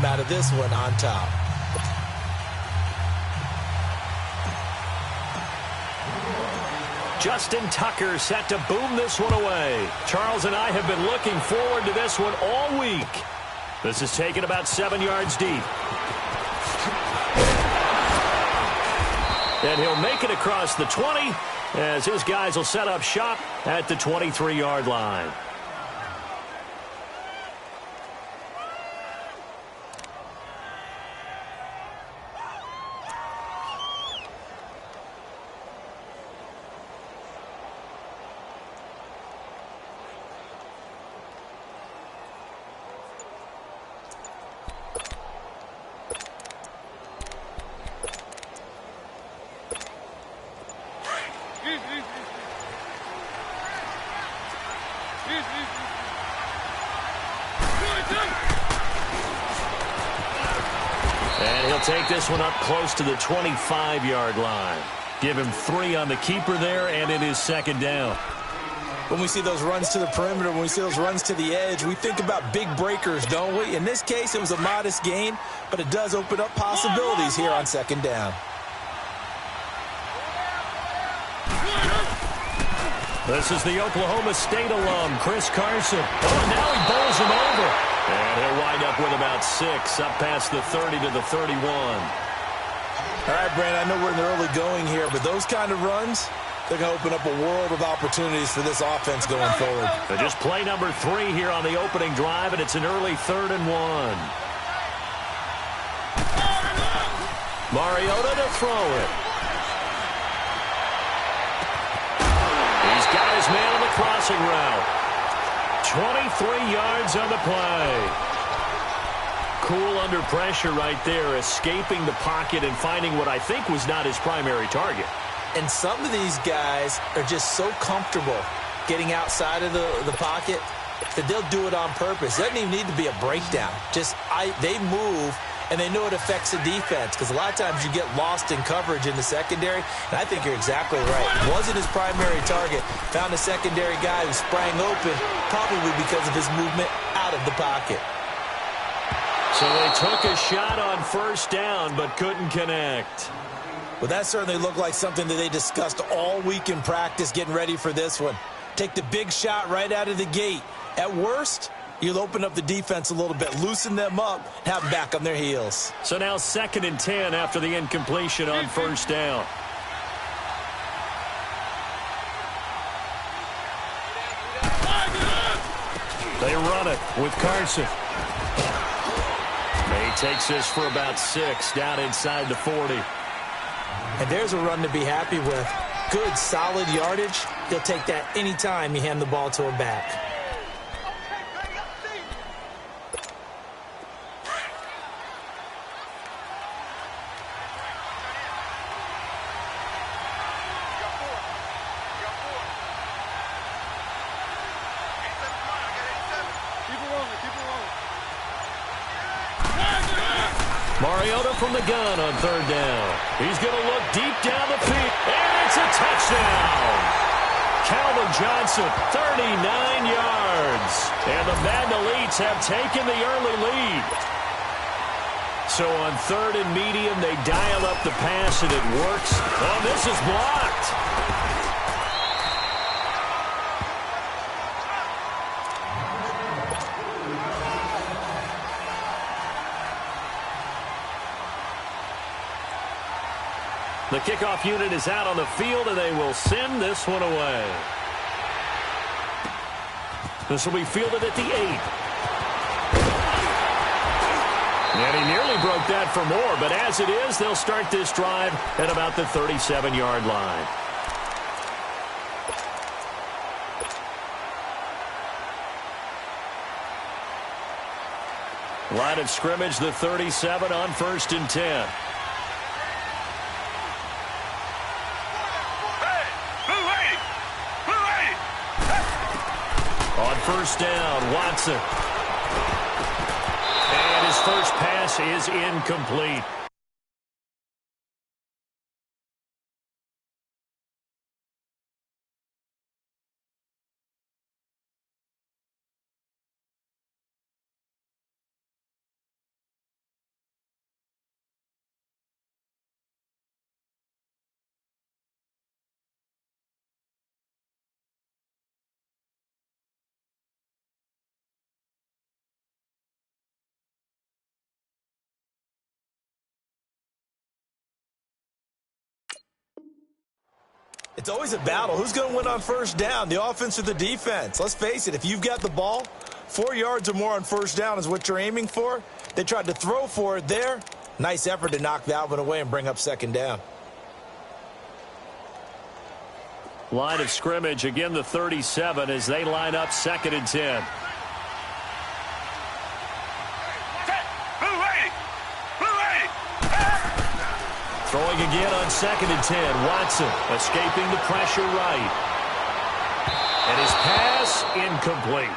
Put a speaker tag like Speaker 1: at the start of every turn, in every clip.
Speaker 1: out of this one on top.
Speaker 2: Justin Tucker set to boom this one away. Charles and I have been looking forward to this one all week. This is taken about 7 yards deep. And he'll make it across the 20 as his guys will set up shop at the 23-yard line. And he'll take this one up close to the 25-yard line. Give him 3 on the keeper there, and it is second down.
Speaker 1: When we see those runs to the perimeter, when we see those runs to the edge, we think about big breakers, don't we? In this case, it was a modest gain, but it does open up possibilities here on second down.
Speaker 2: This is the Oklahoma State alum, Chris Carson. Oh, and now he bowls him over. And he'll wind up with about 6, up past the 30 to the 31.
Speaker 1: All right, Brandon, I know we're in the early going here, but those kind of runs, they're going to open up a world of opportunities for this offense going forward.
Speaker 2: But just play number 3 here on the opening drive, and it's an early 3rd and 1. Mariota to throw it. He's got his man on the crossing route. 23 yards on the play. Cool under pressure right there, escaping the pocket and finding what I think was not his primary target.
Speaker 1: And some of these guys are just so comfortable getting outside of the pocket that they'll do it on purpose. It doesn't even need to be a breakdown. They move, and they know it affects the defense, because a lot of times you get lost in coverage in the secondary, and I think you're exactly right. It wasn't his primary target. Found a secondary guy who sprang open, probably because of his movement out of the pocket.
Speaker 2: So they took a shot on first down, but couldn't connect.
Speaker 1: Well, that certainly looked like something that they discussed all week in practice getting ready for this one. Take the big shot right out of the gate. At worst, you'll open up the defense a little bit, loosen them up, have them back on their heels.
Speaker 2: So now 2nd and 10 after the incompletion on first down. They run it with Carson. He takes this for about 6 down inside the 40.
Speaker 1: And there's a run to be happy with. Good, solid yardage. He'll take that anytime you hand the ball to him back.
Speaker 2: Mariota from the gun on 3rd down. He's going to look deep down the field, and it's a touchdown. Calvin Johnson, 39 yards. And the Madden Elites have taken the early lead. So on 3rd and medium, they dial up the pass, and it works. Oh, this is blocked. The kickoff unit is out on the field, and they will send this one away. This will be fielded at the 8. And he nearly broke that for more, but as it is, they'll start this drive at about the 37-yard line. Line of scrimmage, the 37 on 1st and 10. On first down, Watson. And his first pass is incomplete.
Speaker 1: It's always a battle. Who's going to win on first down, the offense or the defense? Let's face it, if you've got the ball, 4 yards or more on first down is what you're aiming for. They tried to throw for it there. Nice effort to knock that one away and bring up second down.
Speaker 2: Line of scrimmage, again the 37 as they line up 2nd and 10. Throwing again on 2nd and 10. Watson escaping the pressure right. And his pass incomplete.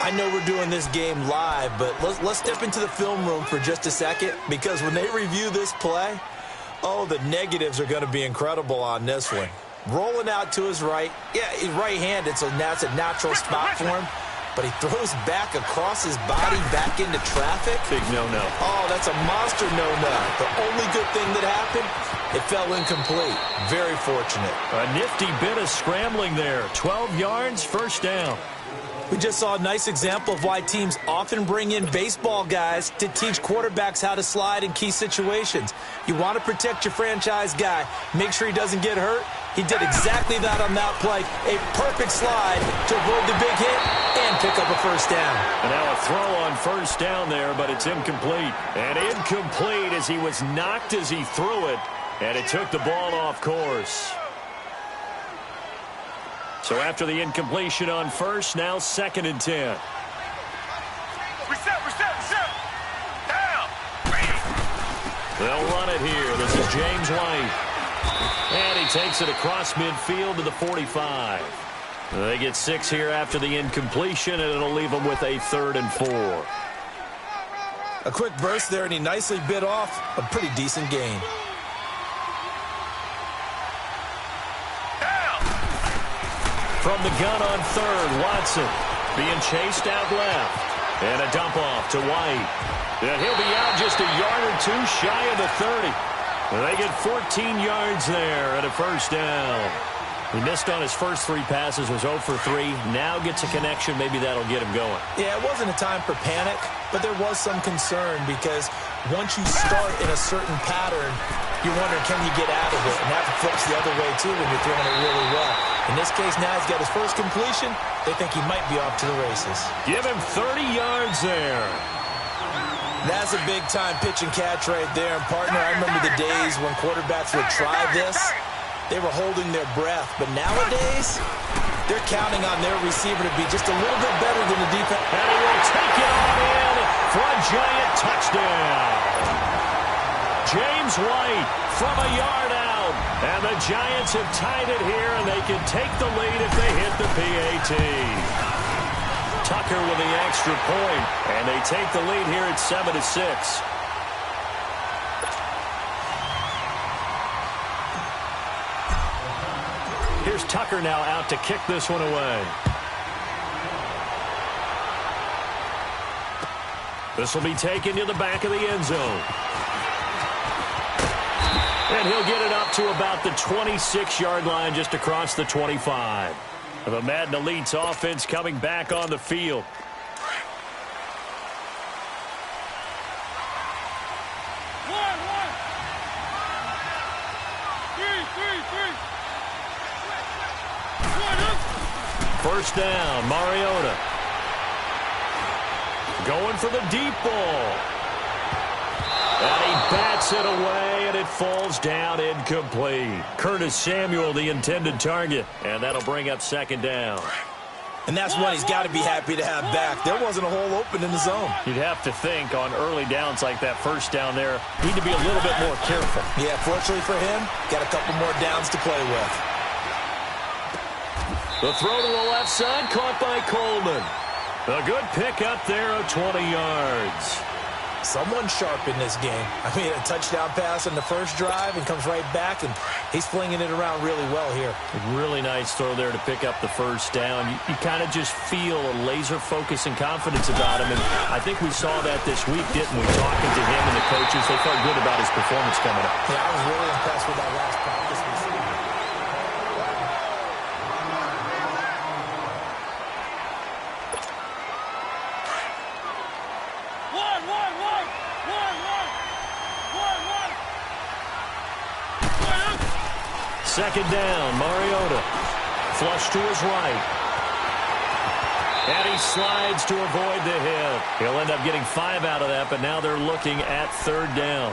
Speaker 1: I know we're doing this game live, but let's step into the film room for just a second, because when they review this play, oh, the negatives are going to be incredible on this one. Rolling out to his right. Yeah, he's right-handed, so that's a natural spot for him. But he throws back across his body back into traffic.
Speaker 2: Big no-no.
Speaker 1: Oh, that's a monster no-no. The only good thing that happened, it fell incomplete. Very fortunate.
Speaker 2: A nifty bit of scrambling there. 12 yards, first down.
Speaker 1: We just saw a nice example of why teams often bring in baseball guys to teach quarterbacks how to slide in key situations. You want to protect your franchise guy. Make sure he doesn't get hurt. He did exactly that on that play. A perfect slide to avoid the big hit and pick up a first down.
Speaker 2: And now a throw on first down there, but it's incomplete. And incomplete as he was knocked as he threw it, and it took the ball off course. So after the incompletion on first, now 2nd and 10.
Speaker 3: Reset. Down.
Speaker 2: They'll run it here. This is James White. And he takes it across midfield to the 45. They get 6 here after the incompletion, and it'll leave them with a 3rd and 4.
Speaker 1: A quick burst there, and he nicely bit off a pretty decent gain.
Speaker 2: From the gun on 3rd, Watson being chased out left. And a dump off to White. And he'll be out just a yard or two shy of the 30. They get 14 yards there and a first down. He missed on his first 3 passes, was 0 for 3. Now gets a connection. Maybe that'll get him going.
Speaker 1: Yeah, it wasn't a time for panic, but there was some concern because once you start in a certain pattern, you wonder, can you get out of it? And that flips the other way, too, when you're throwing it really well. In this case, now he's got his first completion. They think he might be off to the races.
Speaker 2: Give him 30 yards there.
Speaker 1: That's a big-time pitch and catch right there. And, partner, I remember the days when quarterbacks would try this. They were holding their breath. But nowadays, they're counting on their receiver to be just a little bit better than the defense.
Speaker 2: And he will take it on in for a giant touchdown. James White from a yard out. And the Giants have tied it here, and they can take the lead if they hit the PAT. Tucker with the extra point, and they take the lead here at 7-6. Here's Tucker now out to kick this one away. This will be taken to the back of the end zone. And he'll get it up to about the 26-yard line, just across the 25. The Madden Elite's offense coming back on the field. First down, Mariota. Going for the deep ball. And he bats it away, and it falls down incomplete. Curtis Samuel, the intended target, and that'll bring up second down.
Speaker 1: And that's one he's got to be happy to have back. There wasn't a hole open in the zone.
Speaker 2: You'd have to think on early downs like that first down there, need to be a little bit more careful.
Speaker 1: Yeah, fortunately for him, got a couple more downs to play with.
Speaker 2: The throw to the left side, caught by Coleman. A good pick up there of 20 yards.
Speaker 1: Someone sharp in this game. I mean, a touchdown pass on the first drive and comes right back, and he's flinging it around really well here.
Speaker 2: A really nice throw there to pick up the first down. You kind of just feel a laser focus and confidence about him, and I think we saw that this week, didn't we? Talking to him and the coaches, they felt good about his performance coming up.
Speaker 1: Yeah, I was really impressed with that last practice we saw.
Speaker 2: second down. Mariota flush to his right. And he slides to avoid the hit. He'll end up getting 5 out of that, but now they're looking at third down.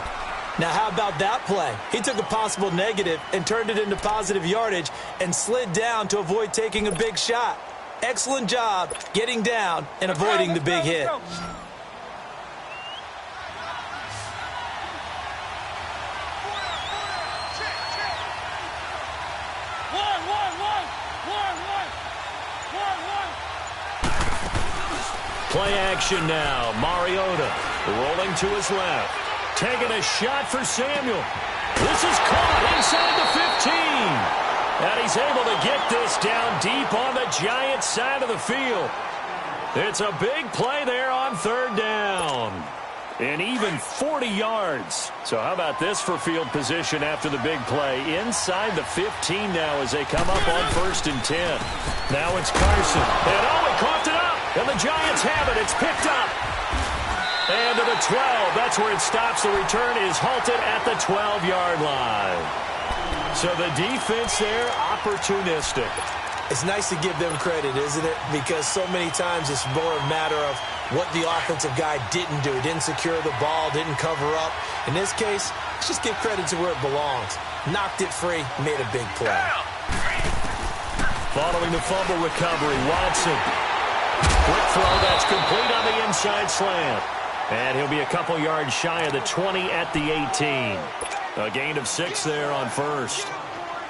Speaker 1: Now, how about that play? He took a possible negative and turned it into positive yardage and slid down to avoid taking a big shot. Excellent job getting down and avoiding the big hit.
Speaker 2: Play action now. Mariota rolling to his left. Taking a shot for Samuel. This is caught inside the 15. And he's able to get this down deep on the Giants' side of the field. It's a big play there on third down. And even 40 yards. So how about this for field position after the big play? Inside the 15 now as they come up on 1st and 10. Now it's Carson. And he coughed it up. And the Giants have it. It's picked up. And to the 12. That's where it stops. The return is halted at the 12-yard line. So the defense there, opportunistic.
Speaker 1: It's nice to give them credit, isn't it? Because so many times it's more a matter of what the offensive guy didn't do. Didn't secure the ball, didn't cover up. In this case, let's just give credit to where it belongs. Knocked it free, made a big play.
Speaker 2: Following the fumble recovery, Watson. Quick throw that's complete on the inside slant. And he'll be a couple yards shy of the 20 at the 18. A gain of 6 there on first.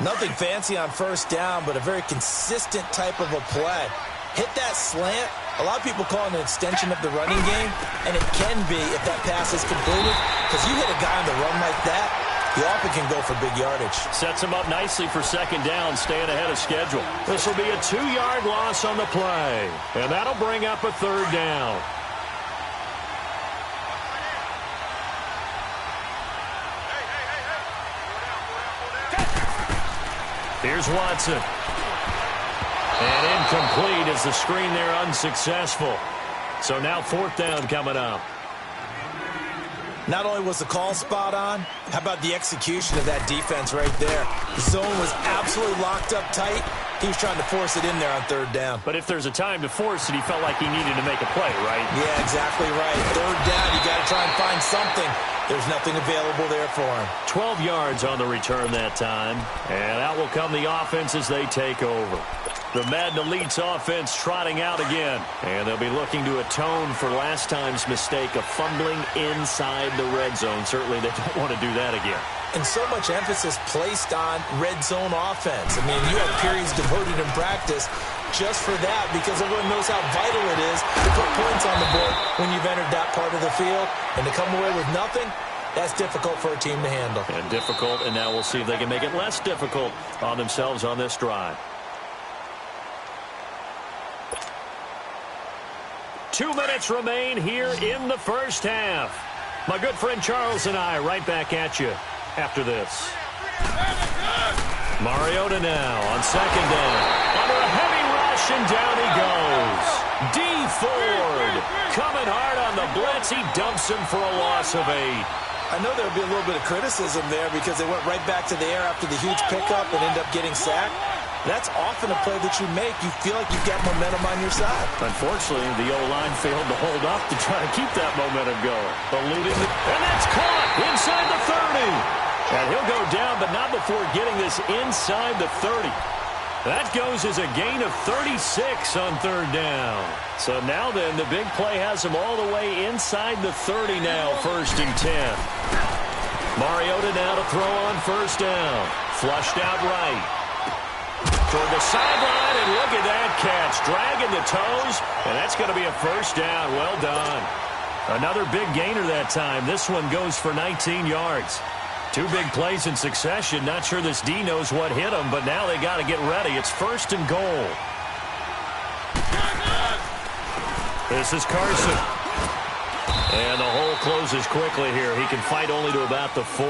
Speaker 1: Nothing fancy on first down, but a very consistent type of a play. Hit that slant. A lot of people call it an extension of the running game, and it can be if that pass is completed, because you hit a guy on the run like that, you often can go for big yardage.
Speaker 2: Sets him up nicely for second down, staying ahead of schedule. This will be a 2-yard loss on the play, and that'll bring up a third down. Here's Watson. And incomplete as the screen there unsuccessful. So now 4th down coming up.
Speaker 1: Not only was the call spot on, how about the execution of that defense right there? The zone was absolutely locked up tight. He was trying to force it in there on third down.
Speaker 2: But if there's a time to force it, he felt like he needed to make a play, right?
Speaker 1: Yeah, exactly right. Third down, you got to try and find something. There's nothing available there for him.
Speaker 2: 12 yards on the return that time. And out will come the offense as they take over. The Madden Elite's offense trotting out again. And they'll be looking to atone for last time's mistake of fumbling inside the red zone. Certainly they don't want to do that again.
Speaker 1: And so much emphasis placed on red zone offense. I mean, you have periods devoted in practice just for that, because everyone knows how vital it is to put points on the board when you've entered that part of the field. And to come away with nothing, that's difficult for a team to handle.
Speaker 2: And difficult, and now we'll see if they can make it less difficult on themselves on this drive. 2 minutes remain here in the first half. My good friend Charles and I right back at you after this. Mariota now on second down. Under a heavy rush, and down he goes. D. Ford coming hard on the blitz. He dumps him for a loss of 8.
Speaker 1: I know there'll be a little bit of criticism there because they went right back to the air after the huge pickup and end up getting sacked. That's often a play that you make. You feel like you've got momentum on your side.
Speaker 2: Unfortunately, the O-line failed to hold up to try to keep that momentum going. Eluding, and that's caught inside the 30. And he'll go down, but not before getting this inside the 30. That goes as a gain of 36 on third down. So now then, the big play has him all the way inside the 30 now, 1st and 10. Mariota now to throw on first down. Flushed out right. Toward the sideline, and look at that catch. Dragging the toes, and that's going to be a first down. Well done. Another big gainer that time. This one goes for 19 yards. 2 big plays in succession. Not sure this D knows what hit him, but now they got to get ready. It's 1st and goal. This is Carson. And the hole closes quickly here. He can fight only to about the 4.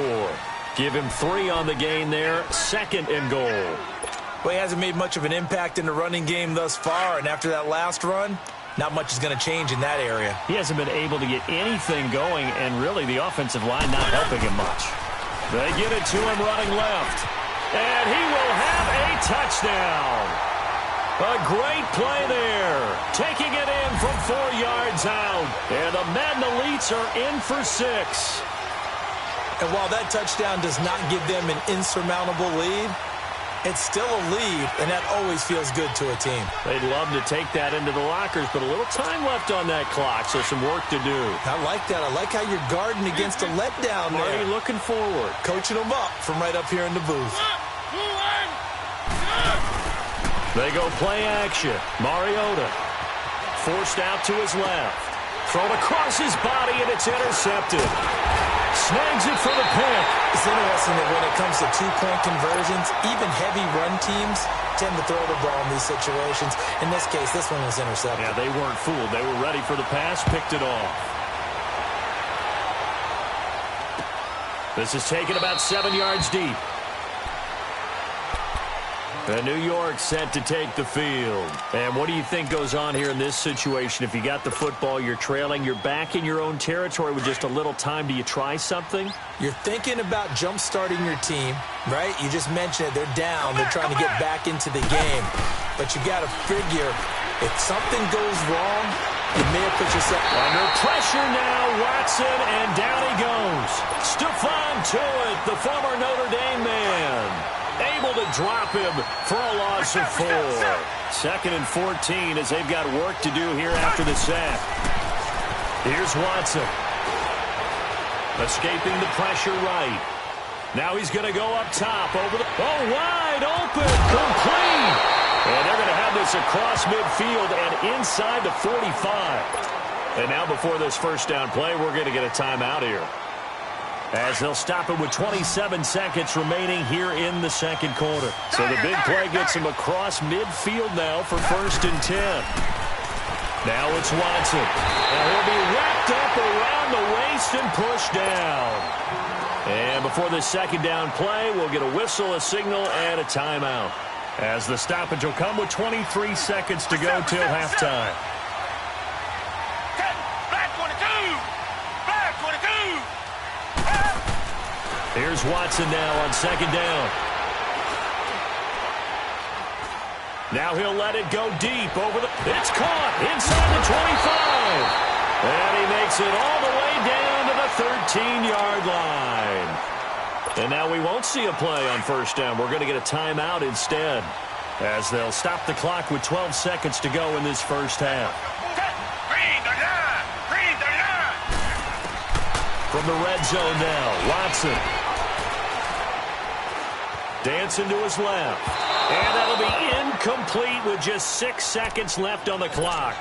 Speaker 2: Give him 3 on the gain there. 2nd and goal.
Speaker 1: Well, he hasn't made much of an impact in the running game thus far, and after that last run, not much is going to change in that area.
Speaker 2: He hasn't been able to get anything going, and really the offensive line not helping him much. They get it to him running left. And he will have a touchdown. A great play there. Taking it in from 4 yards out. And the Madden Elites are in for 6.
Speaker 1: And while that touchdown does not give them an insurmountable lead, it's still a lead, and that always feels good to a team.
Speaker 2: They'd love to take that into the lockers, but a little time left on that clock, so some work to do.
Speaker 1: I like that. I like how you're guarding against a letdown there.
Speaker 2: Already looking forward.
Speaker 1: Coaching them up from right up here in the booth.
Speaker 2: They go play action. Mariota forced out to his left. Thrown across his body, and it's intercepted. Snags it for the pick.
Speaker 1: It's interesting that when it comes to two-point conversions, even heavy run teams tend to throw the ball in these situations. In this case, this one was intercepted.
Speaker 2: Yeah, they weren't fooled. They were ready for the pass, picked it off. This is taken about 7 yards deep. And New York set to take the field. And what do you think goes on here in this situation? If you got the football, you're trailing, you're back in your own territory with just a little time. Do you try something?
Speaker 1: You're thinking about jump-starting your team, right? You just mentioned it. They're down. They're trying to get back into the game. But you got to figure, if something goes wrong, you may have put yourself
Speaker 2: under pressure now. Watson, and down he goes. Stephon Tuitt, the former Notre Dame man, able to drop him for a loss of 4. 2nd and 14 as they've got work to do here after the sack. Here's Watson. Escaping the pressure right. Now he's going to go up top over the... Oh, wide open. Complete. And they're going to have this across midfield and inside the 45. And now before this first down play, we're going to get a timeout here, as they'll stop it with 27 seconds remaining here in the second quarter. So the big play gets him across midfield now for 1st and 10. Now it's Watson. And he'll be wrapped up around the waist and pushed down. And before this second down play, we'll get a whistle, a signal, and a timeout, as the stoppage will come with 23 seconds to go till halftime. Here's Watson now on 2nd down. Now he'll let it go deep over the... It's caught inside the 25. And he makes it all the way down to the 13-yard line. And now we won't see a play on 1st down. We're going to get a timeout instead, as they'll stop the clock with 12 seconds to go in this first half. From the red zone now, Watson. Dancing to his left. And that'll be incomplete with just 6 seconds left on the clock.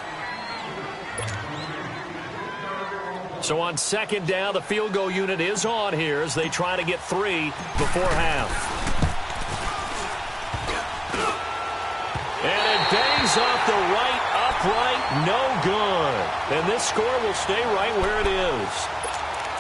Speaker 2: So on 2nd down, the field goal unit is on here as they try to get 3 before half. And it bangs off the right upright, no good. And this score will stay right where it is.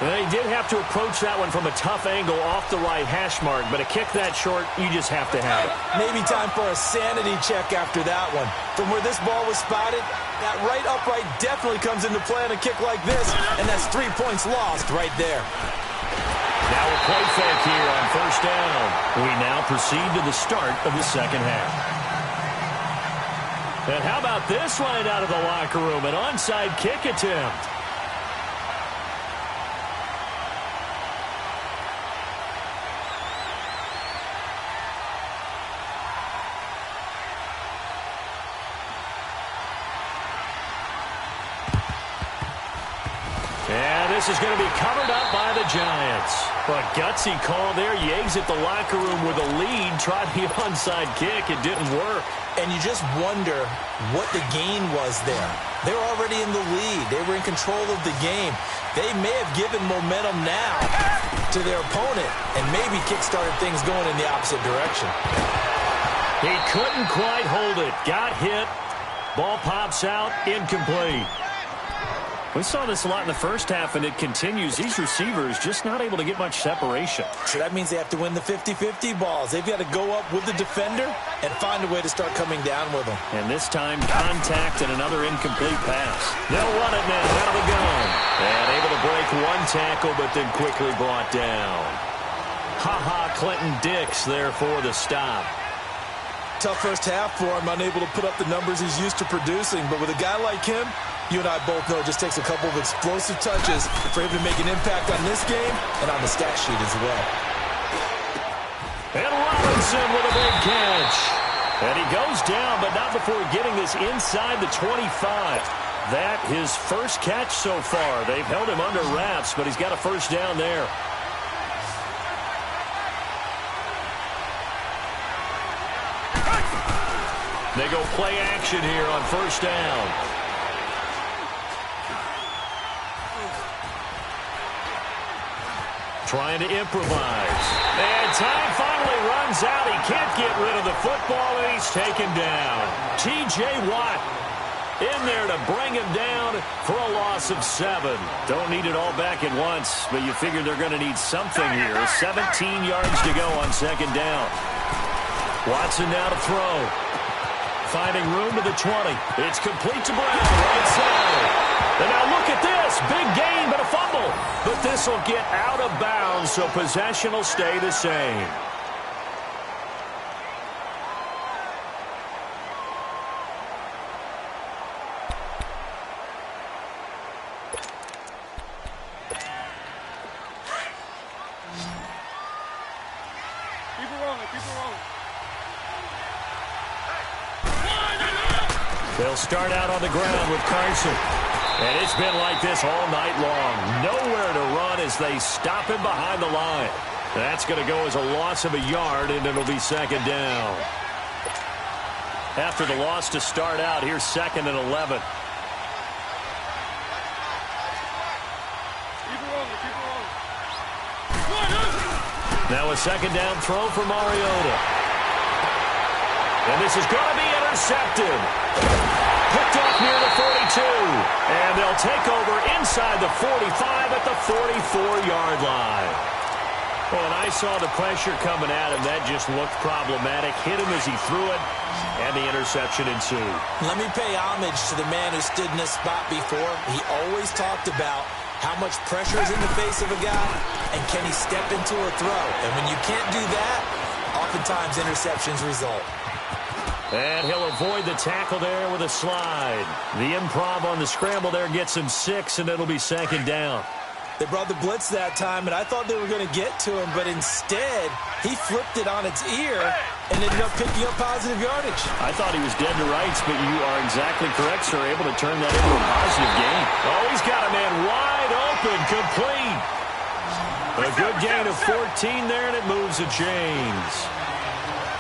Speaker 2: They did have to approach that one from a tough angle off the right hash mark, but a kick that short, you just have to have it.
Speaker 1: Maybe time for a sanity check after that one. From where this ball was spotted, that right upright definitely comes into play on a kick like this, and that's 3 points lost right there.
Speaker 2: Now a play fake here on 1st down. We now proceed to the start of the second half. And how about this line out of the locker room? An onside kick attempt. This is going to be covered up by the Giants. But gutsy call there. Yates at the locker room with a lead. Tried the onside kick. It didn't work.
Speaker 1: And you just wonder what the gain was there. They were already in the lead. They were in control of the game. They may have given momentum now to their opponent and maybe kick-started things going in the opposite direction.
Speaker 2: He couldn't quite hold it. Got hit. Ball pops out. Incomplete. We saw this a lot in the first half, and it continues. These receivers just not able to get much separation.
Speaker 1: So that means they have to win the 50-50 balls. They've got to go up with the defender and find a way to start coming down with them.
Speaker 2: And this time, contact and another incomplete pass. They'll run it now out of the gun. And able to break one tackle, but then quickly brought down. Clinton Dix there for the stop.
Speaker 1: Tough first half for him, unable to put up the numbers he's used to producing. But with a guy like him, you and I both know it just takes a couple of explosive touches for him to make an impact on this game and on the stat sheet as well.
Speaker 2: And Robinson with a big catch. And he goes down, but not before getting this inside the 25. That his first catch so far. They've held him under wraps, but he's got a first down there. They go play action here on first down. Trying to improvise. And time finally runs out. He can't get rid of the football, and he's taken down. T.J. Watt in there to bring him down for a loss of 7. Don't need it all back at once, but you figure they're going to need something here. 17 yards to go on second down. Watson now to throw. Finding room to the 20. It's complete to Brown, right side. And now look at this. Big gain, but a fumble. But this will get out of bounds, so possession will stay the same.
Speaker 3: Keep it rolling, keep it rolling.
Speaker 2: They'll start out on the ground with Carson. And it's been like this all night long. Nowhere to run as they stop him behind the line. That's going to go as a loss of a yard, and it'll be second down. After the loss to start out, here's 2nd and 11.
Speaker 3: Keep it rolling, keep it rolling.
Speaker 2: Now a second down throw for Mariota. And this is going to be intercepted. Picked off near the 42. And they'll take over inside the 45 at the 44-yard line. Well, when I saw the pressure coming at him, that just looked problematic. Hit him as he threw it, and the interception ensued.
Speaker 1: Let me pay homage to the man who stood in this spot before. He always talked about how much pressure is in the face of a guy, and can he step into a throw. And when you can't do that, oftentimes interceptions result.
Speaker 2: And he'll avoid the tackle there with a slide. The improv on the scramble there gets him 6, and it'll be second down.
Speaker 1: They brought the blitz that time, and I thought they were going to get to him, but instead, he flipped it on its ear and ended up picking up positive yardage.
Speaker 2: I thought he was dead to rights, but you are exactly correct, sir. Able to turn that into a positive gain. Oh, he's got a man wide open, complete. A good gain of 14 there, and it moves the chains.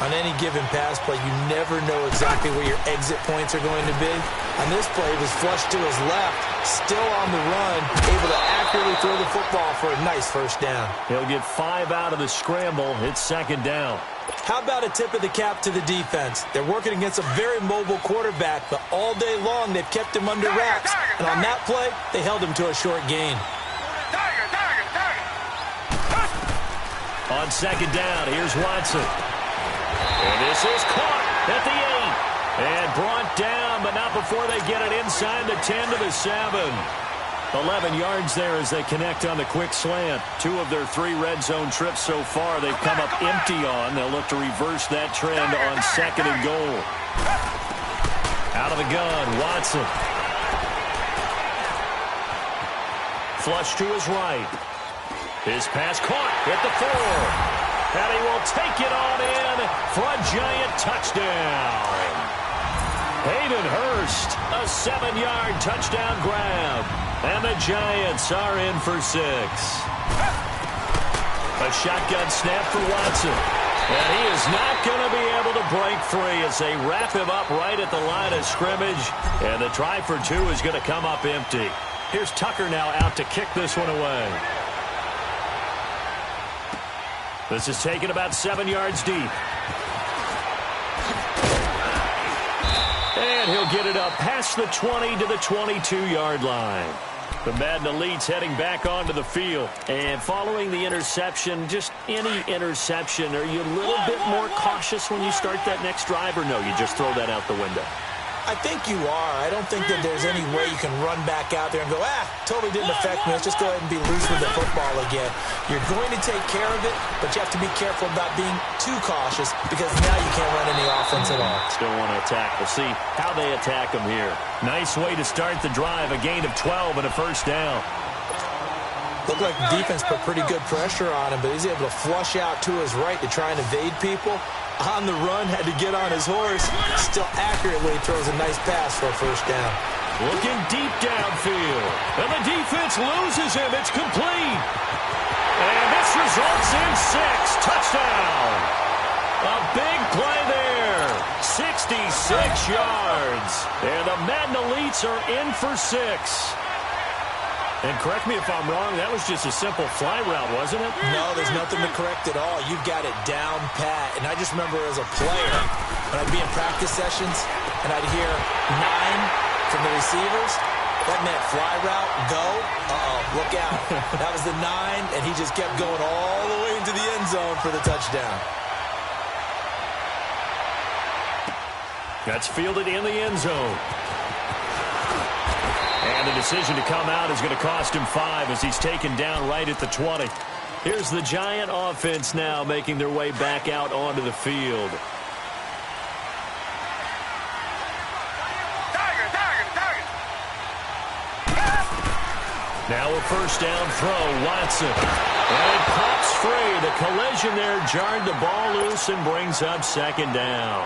Speaker 1: On any given pass play, you never know exactly where your exit points are going to be. On this play, it was flushed to his left, still on the run, able to accurately throw the football for a nice first down.
Speaker 2: He'll get 5 out of the scramble. It's second down.
Speaker 1: How about a tip of the cap to the defense? They're working against a very mobile quarterback, but all day long they've kept him under wraps. And on that play, they held him to a short gain.
Speaker 2: On second down, here's Watson. And this is caught at the 8. And brought down, but not before they get it inside the 10 to the 7. 11 yards there as they connect on the quick slant. 2 of their 3 red zone trips so far they've come up empty on. They'll look to reverse that trend on second and goal. Out of the gun, Watson. Flush to his right. His pass caught at the 4. And he will take it on in for a giant touchdown. Hayden Hurst, a 7-yard touchdown grab. And the Giants are in for 6. A shotgun snap for Watson. And he is not going to be able to break free as they wrap him up right at the line of scrimmage. And the try for 2 is going to come up empty. Here's Tucker now out to kick this one away. This is taken about 7 yards deep. And he'll get it up past the 20 to the 22-yard line. The Madden Elite's heading back onto the field. And following the interception, just any interception, are you a little bit more cautious when you start that next drive, or no, you just throw that out the window?
Speaker 1: I think you are. I don't think that there's any way you can run back out there and go, totally didn't affect me. Let's just go ahead and be loose with the football again. You're going to take care of it, but you have to be careful about being too cautious because now you can't run any offense at all.
Speaker 2: Still want to attack. We'll see how they attack them here. Nice way to start the drive. A gain of 12 and a first down.
Speaker 1: Looked like the defense put pretty good pressure on him, but he's able to flush out to his right to try and evade people. On the run, had to get on his horse. Still accurately throws a nice pass for a first down.
Speaker 2: Looking deep downfield. And the defense loses him. It's complete. And this results in 6. Touchdown. A big play there. 66 yards. And the Madden Elites are in for 6. And correct me if I'm wrong, that was just a simple fly route, wasn't it?
Speaker 1: No, there's nothing to correct at all. You've got it down pat. And I just remember as a player, when I'd be in practice sessions, and I'd hear 9 from the receivers, that meant fly route, go, look out. That was the 9, and he just kept going all the way into the end zone for the touchdown.
Speaker 2: That's fielded in the end zone. And the decision to come out is going to cost him 5 as he's taken down right at the 20. Here's the Giant offense now making their way back out onto the field. Now a first down throw, Watson. And it pops free. The collision there jarred the ball loose and brings up second down.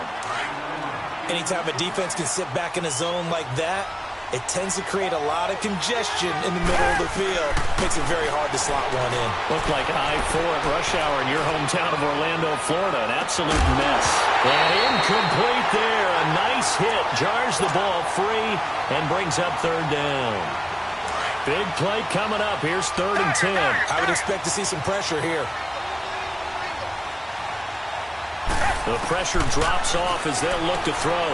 Speaker 1: Anytime a defense can sit back in a zone like that, it tends to create a lot of congestion in the middle of the field. Makes it very hard to slot one in.
Speaker 2: Looked like I-4 at rush hour in your hometown of Orlando, Florida. An absolute mess. And incomplete there. A nice hit. Jars the ball free and brings up third down. Big play coming up. Here's 3rd and 10.
Speaker 1: I would expect to see some pressure here.
Speaker 2: The pressure drops off as they'll look to throw.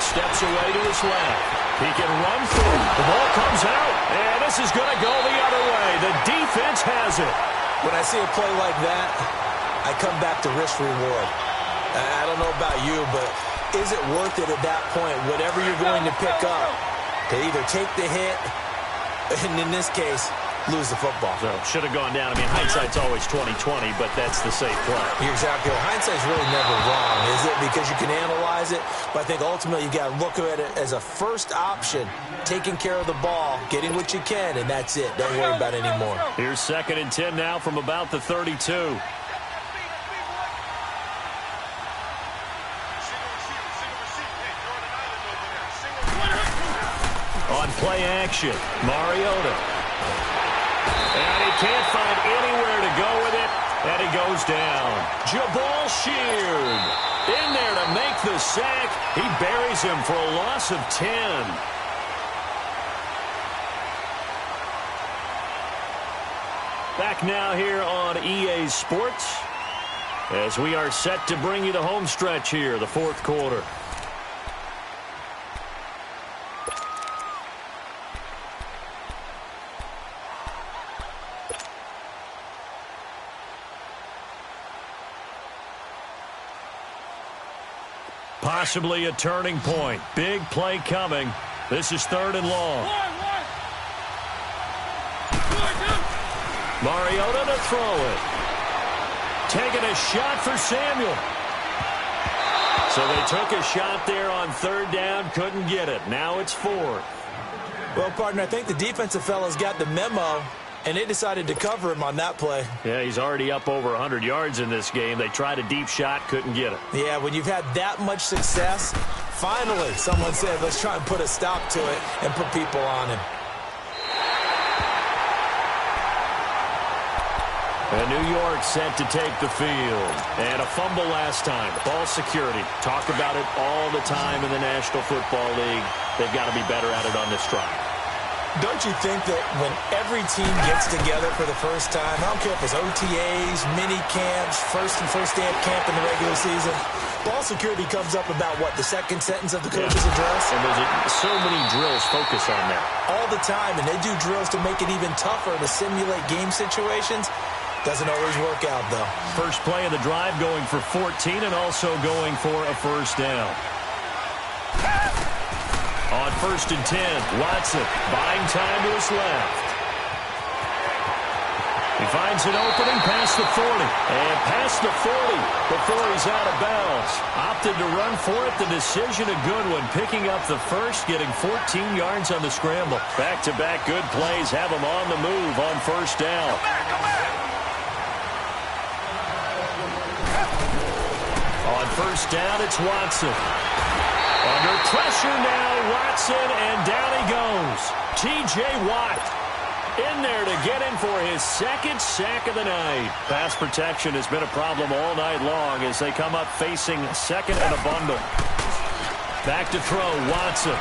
Speaker 2: Steps away to his left. He can run through. The ball comes out, and this is going to go the other way. The defense has it.
Speaker 1: When I see a play like that, I come back to risk reward. I don't know about you, but is it worth it at that point, whatever you're going to pick up, to either take the hit, and in this case, lose the football?
Speaker 2: So should have gone down. I mean, hindsight's always 20/20, but that's the safe play.
Speaker 1: You're exactly right. Hindsight's really never wrong, is it? Because you can analyze it, but I think ultimately you got to look at it as a first option, taking care of the ball, getting what you can, and that's it. Don't worry about it anymore.
Speaker 2: Here's 2nd and 10 now from about the 32. On play action, Mariota. And he can't find anywhere to go with it, and he goes down. Jabal Sheard in there to make the sack. He buries him for a loss of 10. Back now here on EA Sports as we are set to bring you the home stretch here, the 4th quarter. Possibly a turning point. Big play coming. This is 3rd and long. Mariota to throw it. Taking a shot for Samuel. So they took a shot there on 3rd down. Couldn't get it. Now it's 4th.
Speaker 1: Well, partner, I think the defensive fellas got the memo, and they decided to cover him on that play.
Speaker 2: Yeah, he's already up over 100 yards in this game. They tried a deep shot, couldn't get it.
Speaker 1: Yeah, when you've had that much success, finally someone said, let's try and put a stop to it and put people on him.
Speaker 2: And New York set to take the field. And a fumble last time. Ball security. Talk about it all the time in the National Football League. They've got to be better at it on this drive.
Speaker 1: Don't you think that when every team gets together for the first time, I don't care if it's OTAs, mini camps, first day of camp in the regular season, ball security comes up about, what, the second sentence of the coach's address?
Speaker 2: And there's so many drills focus on that.
Speaker 1: All the time, and they do drills to make it even tougher to simulate game situations. Doesn't always work out, though.
Speaker 2: First play of the drive going for 14 and also going for a first down. 1st and 10. Watson buying time to his left. He finds an opening past the 40. And past the 40 before he's out of bounds. Opted to run for it. The decision a good one. Picking up the first, getting 14 yards on the scramble. Back-to-back good plays have him on the move on 1st down. On 1st down, it's Watson. Under pressure now, Watson, and down he goes. T.J. Watt in there to get him for his 2nd sack of the night. Pass protection has been a problem all night long as they come up facing 2nd and a bundle. Back to throw, Watson.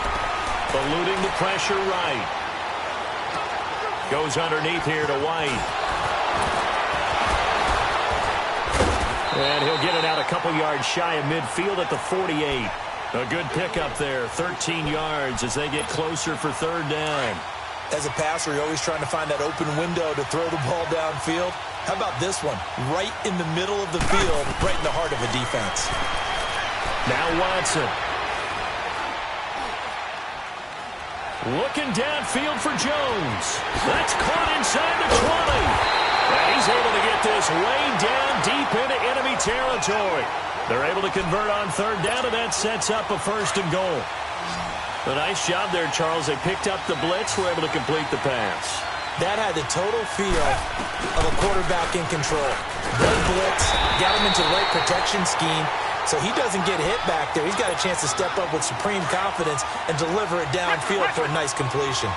Speaker 2: Eluding the pressure right. Goes underneath here to White. And he'll get it out a couple yards shy of midfield at the 48. A good pickup there, 13 yards as they get closer for 3rd down.
Speaker 1: As a passer, you're always trying to find that open window to throw the ball downfield. How about this one? Right in the middle of the field, right in the heart of a defense.
Speaker 2: Now Watson. Looking downfield for Jones. That's caught inside the 20. And he's able to get this way down deep into enemy territory. They're able to convert on 3rd down, and that sets up a 1st and goal. A nice job there, Charles. They picked up the blitz, were able to complete the pass.
Speaker 1: That had the total feel of a quarterback in control. Good blitz, got him into the right protection scheme, so he doesn't get hit back there. He's got a chance to step up with supreme confidence and deliver it downfield for a nice completion.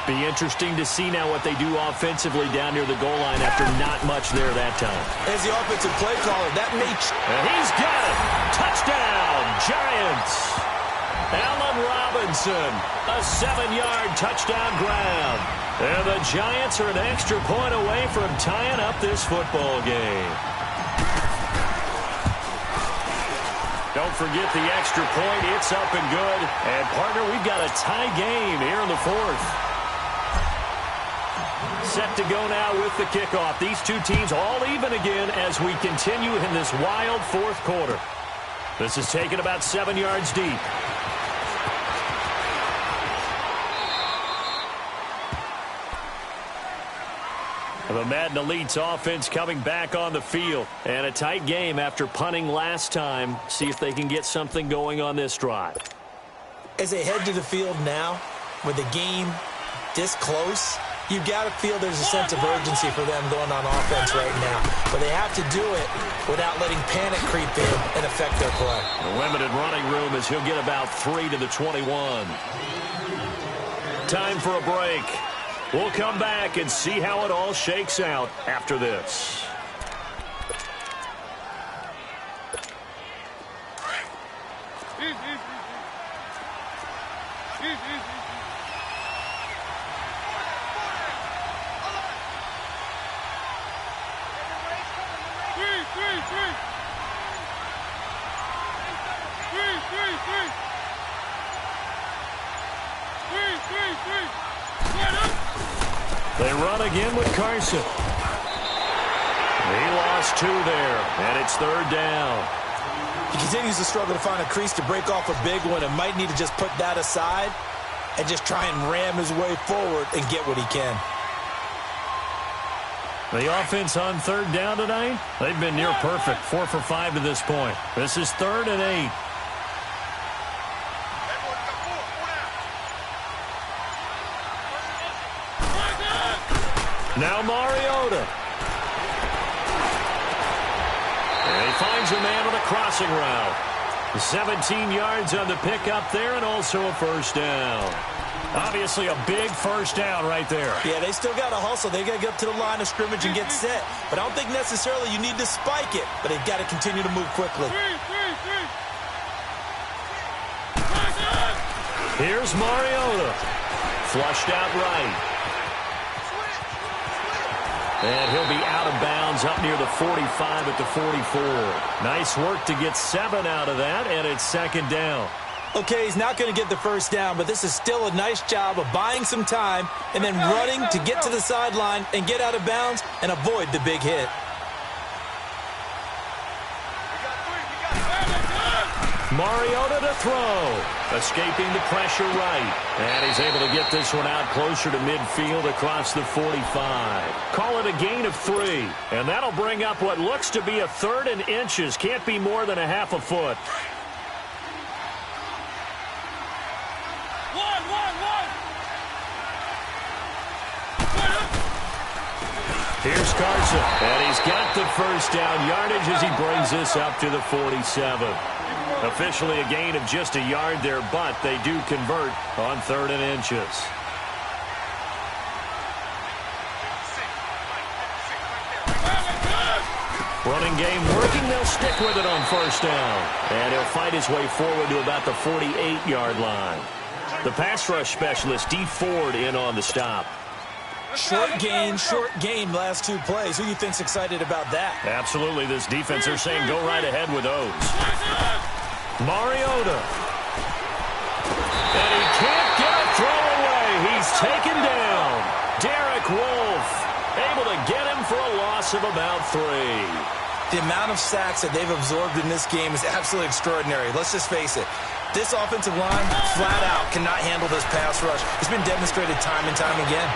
Speaker 2: Be interesting to see now what they do offensively down near the goal line after not much there that time.
Speaker 1: As the offensive play caller, that may...
Speaker 2: And he's got it! Touchdown, Giants! Allen Robinson, a 7-yard touchdown grab. And the Giants are an extra point away from tying up this football game. Don't forget the extra point. It's up and good. And, partner, we've got a tie game here in the 4th. Set to go now with the kickoff. These two teams all even again as we continue in this wild 4th quarter. This is taken about 7 yards deep. The Madden Elite's offense coming back on the field. And a tight game after punting last time. See if they can get something going on this drive.
Speaker 1: As they head to the field now, with the game this close, you've got to feel there's a sense of urgency for them going on offense right now. But they have to do it without letting panic creep in and affect their play.
Speaker 2: A limited running room as he'll get about 3 to the 21. Time for a break. We'll come back and see how it all shakes out after this. They run again with Carson. He lost 2 there, and it's 3rd down.
Speaker 1: He continues to struggle to find a crease to break off a big one and might need to just put that aside and just try and ram his way forward and get what he can.
Speaker 2: The offense on 3rd down tonight, they've been near perfect, 4 for 5 to this point. This is 3rd and 8. Now Mariota. And he finds a man on a crossing route. 17 yards on the pickup there and also a 1st down. Obviously a big 1st down right there.
Speaker 1: Yeah, they still got to hustle. They got to get up to the line of scrimmage and get set. But I don't think necessarily you need to spike it, but they've got to continue to move quickly.
Speaker 2: Here's Mariota. Flushed out right. And he'll be out of bounds up near the 45 at the 44. Nice work to get 7 out of that, and it's 2nd down.
Speaker 1: Okay, he's not going to get the 1st down, but this is still a nice job of buying some time and then running to get to the sideline and get out of bounds and avoid the big hit.
Speaker 2: Mariota to throw. Escaping the pressure right. And he's able to get this one out closer to midfield across the 45. Call it a gain of 3. And that'll bring up what looks to be a 3rd and inches. Can't be more than a half a foot. Here's Carson, and he's got the first down yardage as he brings this up to the 47. Officially a gain of just a yard there, but they do convert on 3rd and inches. Running game working. They'll stick with it on 1st down. And he'll fight his way forward to about the 48-yard line. The pass rush specialist, D. Ford, in on the stop.
Speaker 1: Short gain last 2 plays. Who do you think's excited about that?
Speaker 2: Absolutely. This defense, they're saying go right ahead with those. Mariota. And he can't get a throw away. He's taken down. Derek Wolfe able to get him for a loss of about 3.
Speaker 1: The amount of sacks that they've absorbed in this game is absolutely extraordinary. Let's just face it. This offensive line, flat out, cannot handle this pass rush. It's been demonstrated time and time again.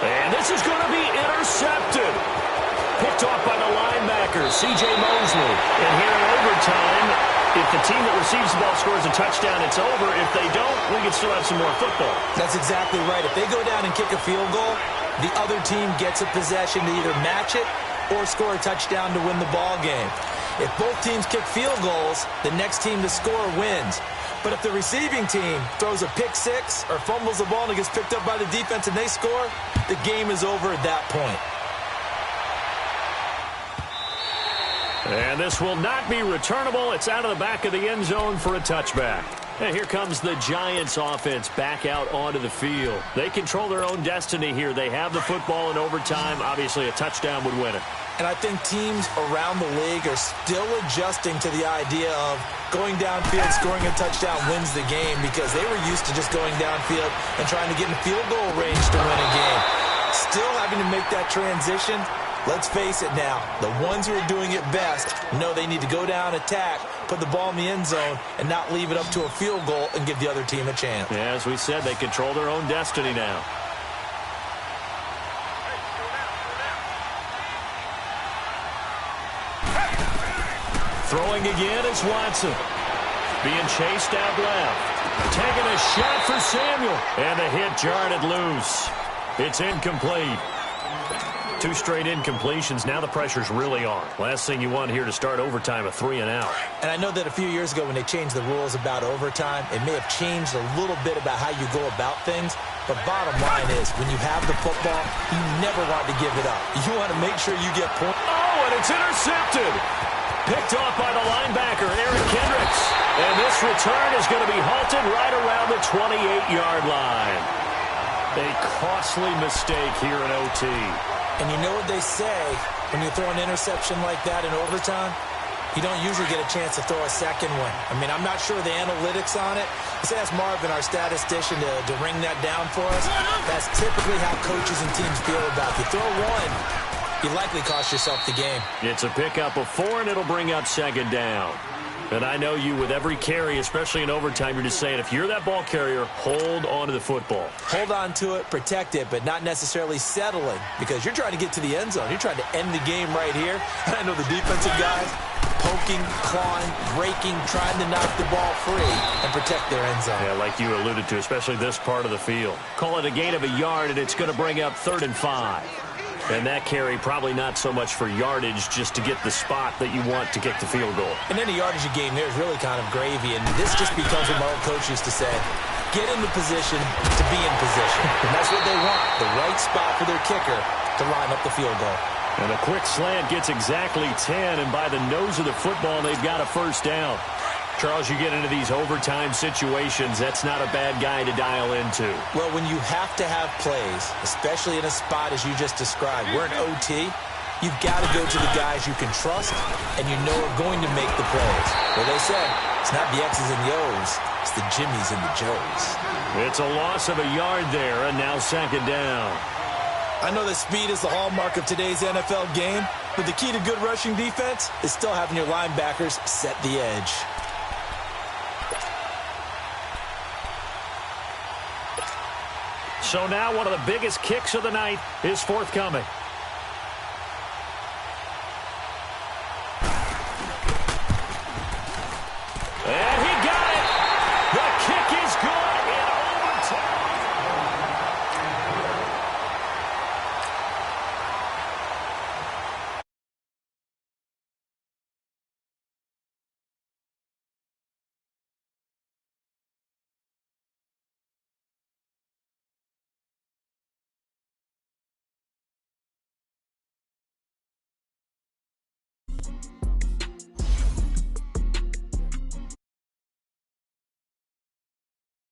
Speaker 2: And this is going to be intercepted. Picked off by the linebacker, C.J. Mosley. And here in overtime, if the team that receives the ball scores a touchdown, it's over. If they don't, we can still have some more football.
Speaker 1: That's exactly right. If they go down and kick a field goal, the other team gets a possession to either match it or score a touchdown to win the ball game. If both teams kick field goals, the next team to score wins. But if the receiving team throws a pick 6 or fumbles the ball and it gets picked up by the defense and they score, the game is over at that point.
Speaker 2: And this will not be returnable. It's out of the back of the end zone for a touchback. And here comes the Giants offense back out onto the field. They control their own destiny here. They have the football in overtime. Obviously, a touchdown would win it.
Speaker 1: And I think teams around the league are still adjusting to the idea of going downfield, scoring a touchdown wins the game, because they were used to just going downfield and trying to get in field goal range to win a game. Still having to make that transition. Let's face it now, the ones who are doing it best know they need to go down, attack, put the ball in the end zone, and not leave it up to a field goal and give the other team a chance.
Speaker 2: Yeah, as we said, they control their own destiny now. Throwing again is Watson. Being chased out left. Taking a shot for Samuel. And the hit jarred it loose. It's incomplete. 2 straight incompletions. Now the pressure's really on. Last thing you want here to start overtime, a 3 and out.
Speaker 1: And I know that a few years ago when they changed the rules about overtime, it may have changed a little bit about how you go about things. But bottom line is, when you have the football, you never want to give it up. You want to make sure you get points.
Speaker 2: Oh, and it's intercepted. Picked off by the linebacker, Eric Kendricks. And this return is going to be halted right around the 28-yard line. A costly mistake here in OT.
Speaker 1: And you know what they say, when you throw an interception like that in overtime, you don't usually get a chance to throw a second one. I mean, I'm not sure the analytics on it. Let's ask Marvin, our statistician, to ring that down for us. That's typically how coaches and teams feel about it. If you throw one, you likely cost yourself the game.
Speaker 2: It's a pickup of 4, and it'll bring up 2nd down. And I know you, with every carry, especially in overtime, you're just saying, if you're that ball carrier, hold on to the football.
Speaker 1: Hold on to it, protect it, but not necessarily settling, because you're trying to get to the end zone. You're trying to end the game right here. And I know the defensive guys poking, clawing, breaking, trying to knock the ball free and protect their end zone.
Speaker 2: Yeah, like you alluded to, especially this part of the field. Call it a gain of a yard, and it's going to bring up 3rd and 5. And that carry probably not so much for yardage, just to get the spot that you want to kick the field goal.
Speaker 1: And any yardage you gain there is really kind of gravy. And this just becomes what my old coach used to say, get in the position to be in position. And that's what they want, the right spot for their kicker to line up the field goal.
Speaker 2: And a quick slant gets exactly 10, and by the nose of the football, they've got a 1st down. Charles, you get into these overtime situations, that's not a bad guy to dial into.
Speaker 1: Well, when you have to have plays, especially in a spot as you just described, we're in OT, you've got to go to the guys you can trust and you know are going to make the plays. Well, they said, it's not the X's and the O's, it's the Jimmies and the Joes.
Speaker 2: It's a loss of a yard there, and now 2nd down.
Speaker 1: I know that speed is the hallmark of today's NFL game, but the key to good rushing defense is still having your linebackers set the edge.
Speaker 2: So now one of the biggest kicks of the night is forthcoming.